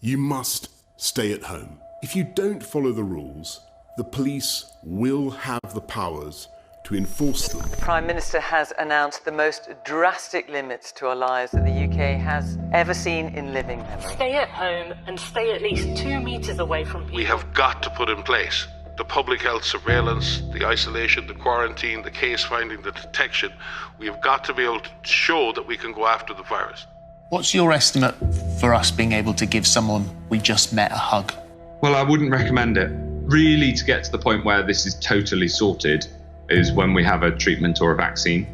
You must stay at home. If you don't follow the rules, the police will have the powers to enforce them. The Prime Minister has announced the most drastic limits to our lives that the UK has ever seen in living memory. Stay at home and stay at least 2 meters away from people. We have got to put in place the public health surveillance, the isolation, the quarantine, the case finding, the detection. We have got to be able to show that we can go after the virus. What's your estimate for us being able to give someone we just met a hug? Well, I wouldn't recommend it. Really, to get to the point where this is totally sorted is when we have a treatment or a vaccine.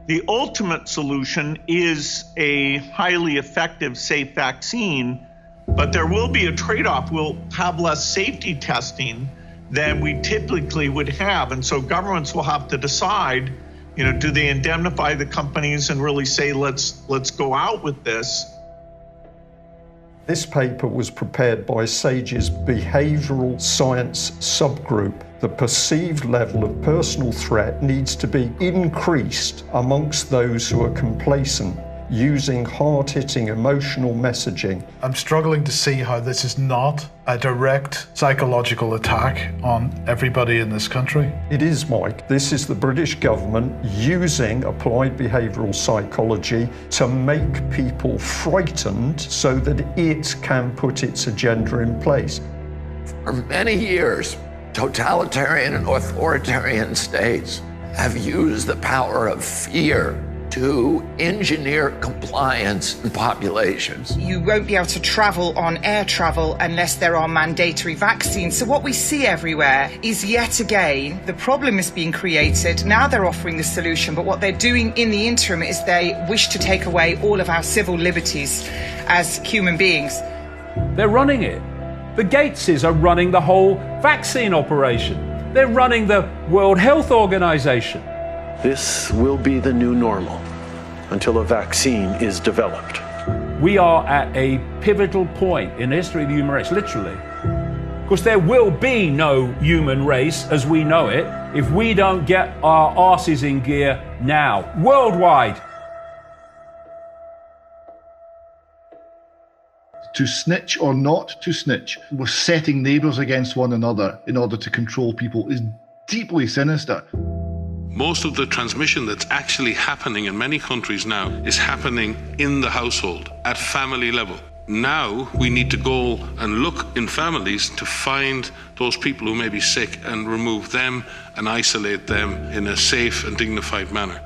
The ultimate solution is a highly effective, safe vaccine, but there will be a trade-off. We'll have less safety testing than we typically would have. And so governments will have to decide, do they indemnify the companies and really say, let's go out with this? This paper was prepared by SAGE's behavioural science subgroup. The perceived level of personal threat needs to be increased amongst those who are complacent, using hard-hitting emotional messaging. I'm struggling to see how this is not a direct psychological attack on everybody in this country. It is, Mike. This is the British government using applied behavioural psychology to make people frightened so that it can put its agenda in place. For many years, totalitarian and authoritarian states have used the power of fear to engineer compliance in populations. You won't be able to travel on air travel unless there are mandatory vaccines. So what we see everywhere is yet again, the problem is being created. Now they're offering the solution, but what they're doing in the interim is they wish to take away all of our civil liberties as human beings. They're running it. The Gateses are running the whole vaccine operation. They're running the World Health Organization. This will be the new normal until a vaccine is developed. We are at a pivotal point in the history of the human race, literally. Because there will be no human race as we know it if we don't get our arses in gear now, worldwide. To snitch or not to snitch, we're setting neighbours against one another in order to control people is deeply sinister. Most of the transmission that's actually happening in many countries now is happening in the household, at family level. Now we need to go and look in families to find those people who may be sick and remove them and isolate them in a safe and dignified manner.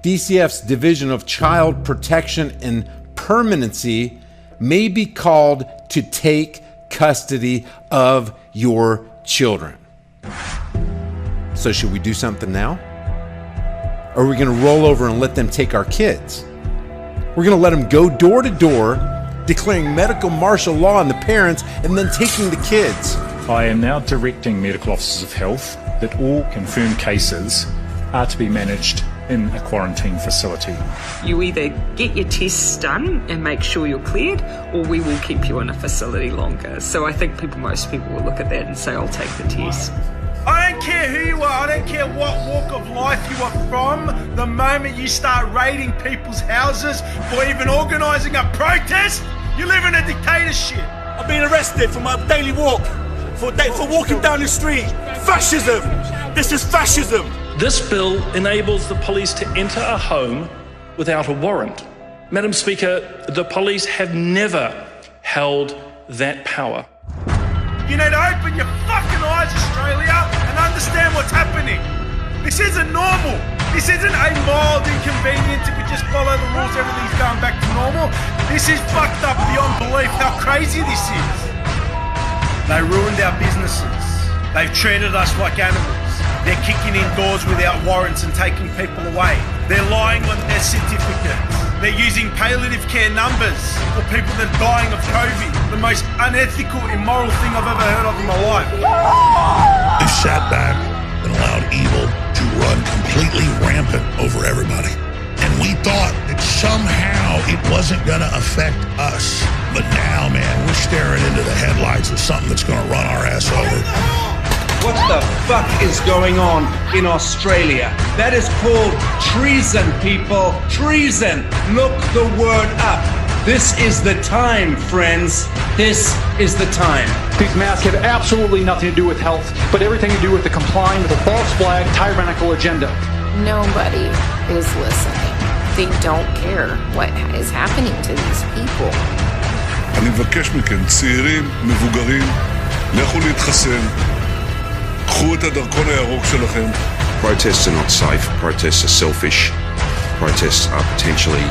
DCF's Division of Child Protection and Permanency may be called to take custody of your children. So should we do something now? Or are we going to roll over and let them take our kids? We're going to let them go door to door, declaring medical martial law on the parents, and then taking the kids. I am now directing medical officers of health that all confirmed cases are to be managed in a quarantine facility. You either get your tests done and make sure you're cleared, or we will keep you in a facility longer. So I think most people will look at that and say, I'll take the test. I don't care who you are, I don't care what walk of life you are from. The moment you start raiding people's houses or even organising a protest, you live in a dictatorship. I've been arrested for my daily walk, for walking down the street. Fascism! This is fascism! This bill enables the police to enter a home without a warrant. Madam Speaker, the police have never held that power. You need to open your fucking eyes, Australia, and understand what's happening. This isn't normal. This isn't a mild inconvenience if we just follow the rules, everything's going back to normal. This is fucked up beyond belief how crazy this is. They ruined our businesses. They've treated us like animals. They're kicking in doors without warrants and taking people away. They're lying on their certificates. They're using palliative care numbers for people that are dying of COVID. The most unethical, immoral thing I've ever heard of in my life. They sat back and allowed evil to run completely rampant over everybody. And we thought that somehow it wasn't gonna affect us. But now, man, we're staring into the headlights of something that's gonna run our ass over. What the fuck is going on in Australia? That is called treason, people. Treason. Look the word up. This is the time, friends. This is the time. These masks have absolutely nothing to do with health, but everything to do with the complying with a false flag, tyrannical agenda. Nobody is listening. They don't care what is happening to these people. אני מבקש מכם, צעירים, מבוגרים, לכו להתחסן. קחו את הדרכון הירוק שלכם. Protests are not safe. Protests are selfish. Protests are potentially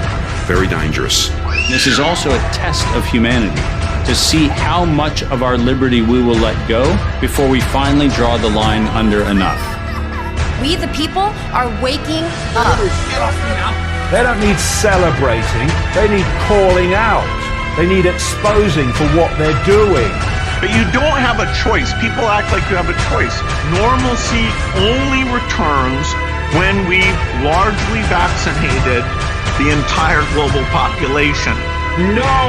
very dangerous. This is also a test of humanity to see how much of our liberty we will let go before we finally draw the line under enough. We, the people, are waking up. They don't need celebrating, they need calling out. They need exposing for what they're doing. But you don't have a choice. People act like you have a choice. Normalcy only returns when we've largely vaccinated the entire global population. No,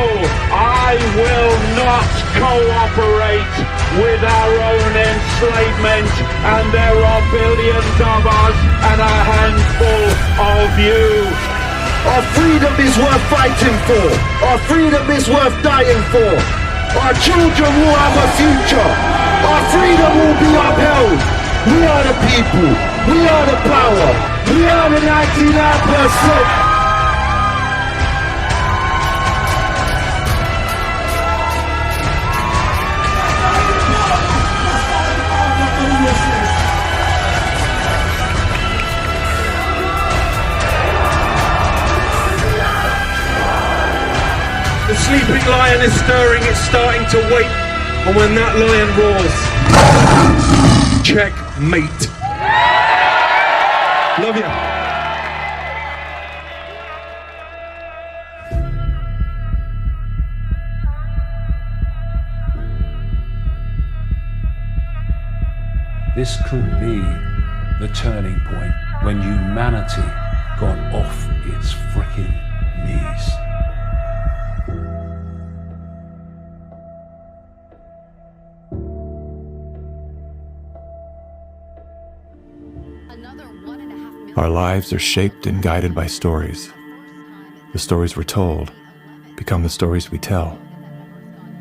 I will not cooperate with our own enslavement, and there are billions of us and a handful of you. Our freedom is worth fighting for. Our freedom is worth dying for. Our children will have a future. Our freedom will be upheld. We are the people. We are the power. We are the 99%. The sleeping lion is stirring, it's starting to wake. And when that lion roars, checkmate. Love ya. This could be the turning point when humanity got off its frickin' knees. Our lives are shaped and guided by stories. The stories we're told become the stories we tell.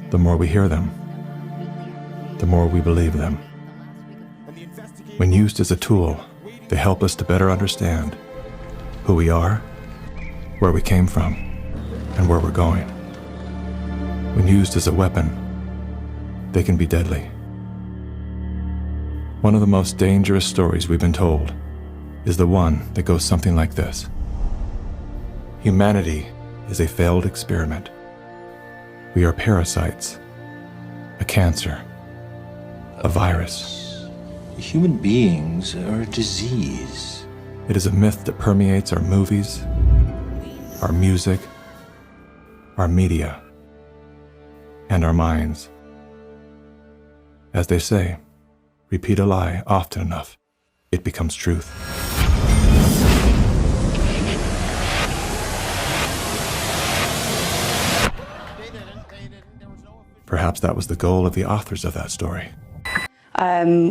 The more we hear them, the more we believe them. When used as a tool, they help us to better understand who we are, where we came from, and where we're going. When used as a weapon, they can be deadly. One of the most dangerous stories we've been told is the one that goes something like this. Humanity is a failed experiment. We are parasites, a cancer, a virus. Human beings are a disease. It is a myth that permeates our movies, our music, our media, and our minds. As they say, repeat a lie often enough, it becomes truth. Perhaps that was the goal of the authors of that story.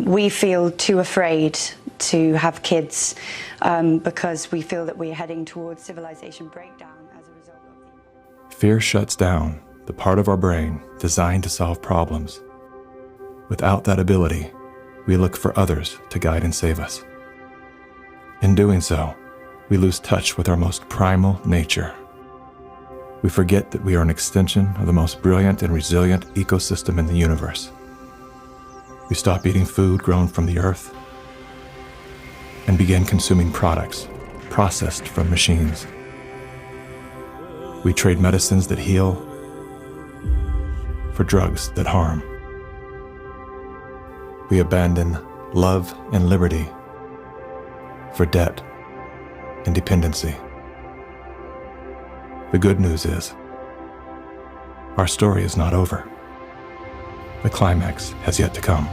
We feel too afraid to have kids because we feel that we're heading towards civilization breakdown as a result of Fear shuts down the part of our brain designed to solve problems. Without that ability, we look for others to guide and save us. In doing so, we lose touch with our most primal nature. We forget that we are an extension of the most brilliant and resilient ecosystem in the universe. We stop eating food grown from the earth and begin consuming products processed from machines. We trade medicines that heal for drugs that harm. We abandon love and liberty for debt and dependency. The good news is, our story is not over. The climax has yet to come.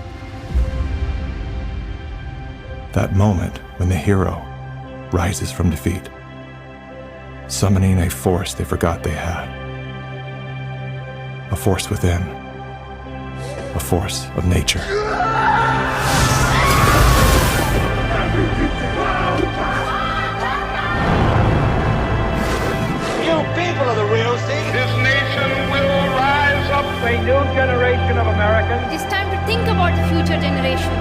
That moment when the hero rises from defeat, summoning a force they forgot they had. A force within, a force of nature. You people are the real thing. a new generation of Americans. It is time to think about the future generation.